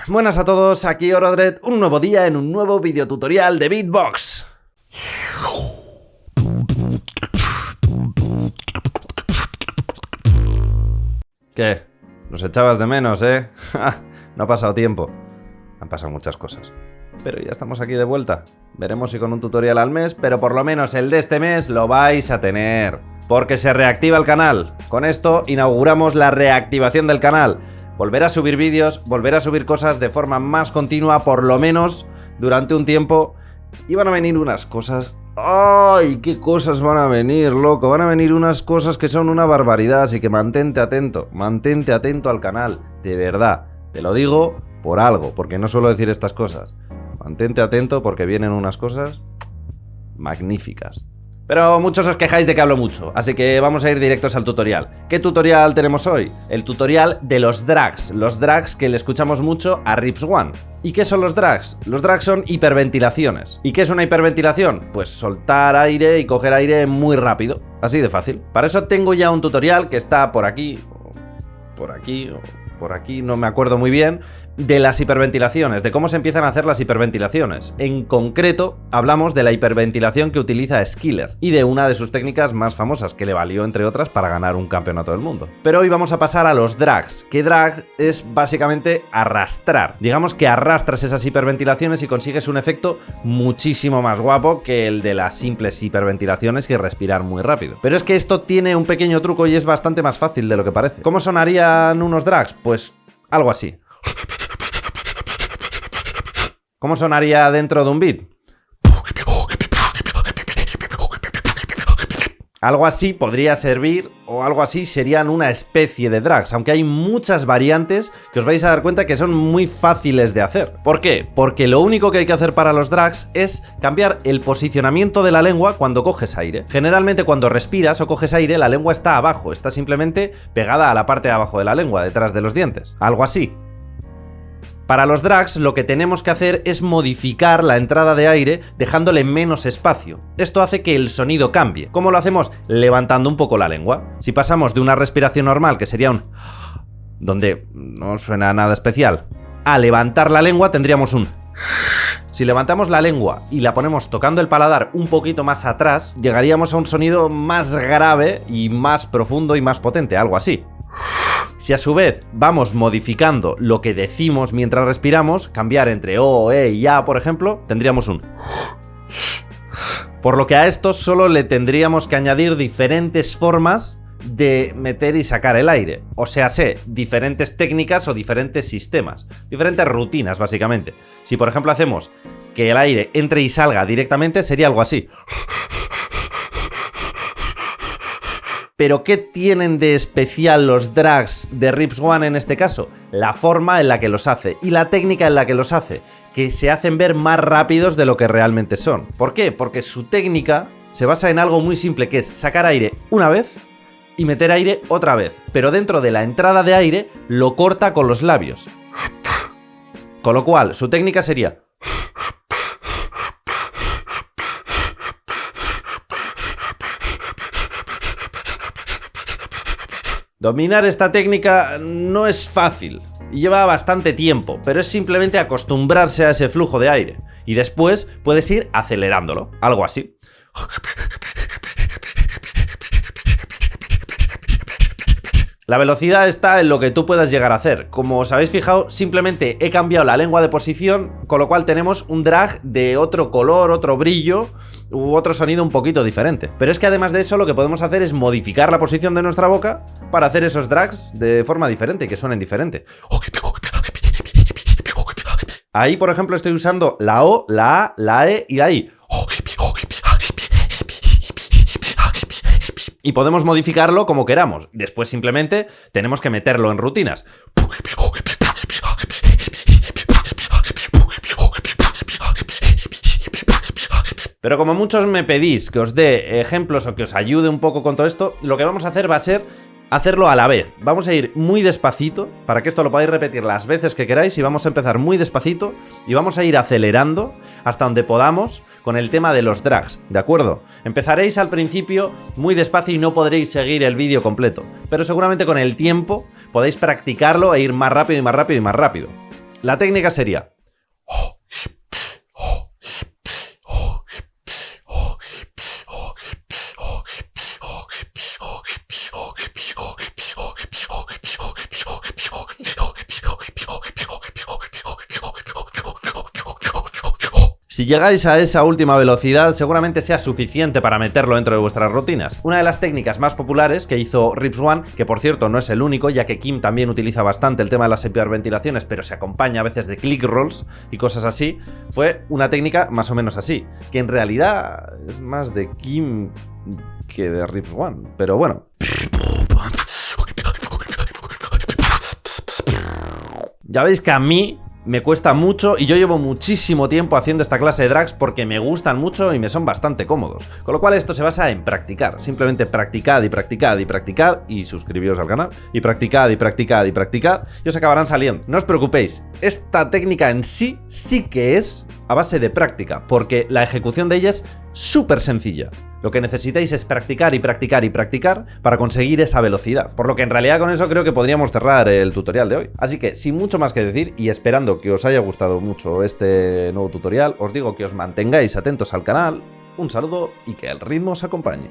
Buenas a todos, aquí Orodred, un nuevo día en un nuevo videotutorial de Beatbox. ¿Qué? ¿Nos echabas de menos, eh? No ha pasado tiempo. Han pasado muchas cosas. Pero ya estamos aquí de vuelta. Veremos si con un tutorial al mes, pero por lo menos el de este mes lo vais a tener. Porque se reactiva el canal. Con esto inauguramos la reactivación del canal. Volver a subir vídeos, volver a subir cosas de forma más continua, por lo menos durante un tiempo. Y van a venir unas cosas... ¡Ay! ¿Qué cosas van a venir, loco? Van a venir unas cosas que son una barbaridad, así que mantente atento al canal, de verdad. Te lo digo por algo, porque no suelo decir estas cosas. Mantente atento porque vienen unas cosas magníficas. Pero muchos os quejáis de que hablo mucho, así que vamos a ir directos al tutorial. ¿Qué tutorial tenemos hoy? El tutorial de los drags que le escuchamos mucho a Rips One. ¿Y qué son los drags? Los drags son hiperventilaciones. ¿Y qué es una hiperventilación? Pues soltar aire y coger aire muy rápido, así de fácil. Para eso tengo ya un tutorial que está por aquí, por aquí, no me acuerdo muy bien, de las hiperventilaciones, de cómo se empiezan a hacer las hiperventilaciones. En concreto, hablamos de la hiperventilación que utiliza Skiller y de una de sus técnicas más famosas, que le valió, entre otras, para ganar un campeonato del mundo. Pero hoy vamos a pasar a los drags, que drag es básicamente arrastrar. Digamos que arrastras esas hiperventilaciones y consigues un efecto muchísimo más guapo que el de las simples hiperventilaciones y respirar muy rápido. Pero es que esto tiene un pequeño truco y es bastante más fácil de lo que parece. ¿Cómo sonarían unos drags? Pues algo así. ¿Cómo sonaría dentro de un beat? Algo así podría servir, o algo así serían una especie de drags, aunque hay muchas variantes que os vais a dar cuenta que son muy fáciles de hacer. ¿Por qué? Porque lo único que hay que hacer para los drags es cambiar el posicionamiento de la lengua cuando coges aire. Generalmente cuando respiras o coges aire, la lengua está abajo, está simplemente pegada a la parte de abajo de la lengua, detrás de los dientes. Algo así. Para los drags lo que tenemos que hacer es modificar la entrada de aire dejándole menos espacio. Esto hace que el sonido cambie. ¿Cómo lo hacemos? Levantando un poco la lengua. Si pasamos de una respiración normal, que sería un... donde no suena nada especial, a levantar la lengua tendríamos un... Si levantamos la lengua y la ponemos tocando el paladar un poquito más atrás, llegaríamos a un sonido más grave y más profundo y más potente, algo así. Si a su vez vamos modificando lo que decimos mientras respiramos, cambiar entre o, y a, por ejemplo, tendríamos un... Por lo que a esto solo le tendríamos que añadir diferentes formas de meter y sacar el aire. O sea, diferentes técnicas o diferentes sistemas. Diferentes rutinas, básicamente. Si, por ejemplo, hacemos que el aire entre y salga directamente, sería algo así. ¿Pero qué tienen de especial los drags de Rips One en este caso? La forma en la que los hace y la técnica en la que los hace, que se hacen ver más rápidos de lo que realmente son. ¿Por qué? Porque su técnica se basa en algo muy simple, que es sacar aire una vez y meter aire otra vez, pero dentro de la entrada de aire lo corta con los labios. Con lo cual, su técnica sería... Dominar esta técnica no es fácil y lleva bastante tiempo, pero es simplemente acostumbrarse a ese flujo de aire y después puedes ir acelerándolo, algo así. La velocidad está en lo que tú puedas llegar a hacer. Como os habéis fijado, simplemente he cambiado la lengua de posición, con lo cual tenemos un drag de otro color, otro brillo u otro sonido un poquito diferente. Pero es que además de eso lo que podemos hacer es modificar la posición de nuestra boca para hacer esos drags de forma diferente y que suenen diferente. Ahí, por ejemplo, estoy usando la O, la A, la E y la I. Y podemos modificarlo como queramos. Después simplemente tenemos que meterlo en rutinas. Pero como muchos me pedís que os dé ejemplos o que os ayude un poco con todo esto, lo que vamos a hacer va a ser hacerlo a la vez. Vamos a ir muy despacito, para que esto lo podáis repetir las veces que queráis, y vamos a empezar muy despacito y vamos a ir acelerando hasta donde podamos con el tema de los drags, ¿de acuerdo? Empezaréis al principio muy despacio y no podréis seguir el vídeo completo, pero seguramente con el tiempo podéis practicarlo e ir más rápido y más rápido y más rápido. La técnica sería... Si llegáis a esa última velocidad, seguramente sea suficiente para meterlo dentro de vuestras rutinas. Una de las técnicas más populares que hizo Rips One, que por cierto no es el único, ya que Kim también utiliza bastante el tema de las hiperventilaciones, pero se acompaña a veces de click rolls y cosas así, fue una técnica más o menos así, que en realidad es más de Kim que de Rips One, pero bueno. Ya veis que a mí me cuesta mucho y yo llevo muchísimo tiempo haciendo esta clase de drags porque me gustan mucho y me son bastante cómodos. Con lo cual esto se basa en practicar. Simplemente practicad y practicad y practicad y suscribíos al canal. Y practicad y practicad y practicad y os acabarán saliendo. No os preocupéis, esta técnica en sí que es a base de práctica, porque la ejecución de ella es súper sencilla. Lo que necesitáis es practicar y practicar y practicar para conseguir esa velocidad. Por lo que en realidad con eso creo que podríamos cerrar el tutorial de hoy. Así que sin mucho más que decir y esperando que os haya gustado mucho este nuevo tutorial, os digo que os mantengáis atentos al canal. Un saludo y que el ritmo os acompañe.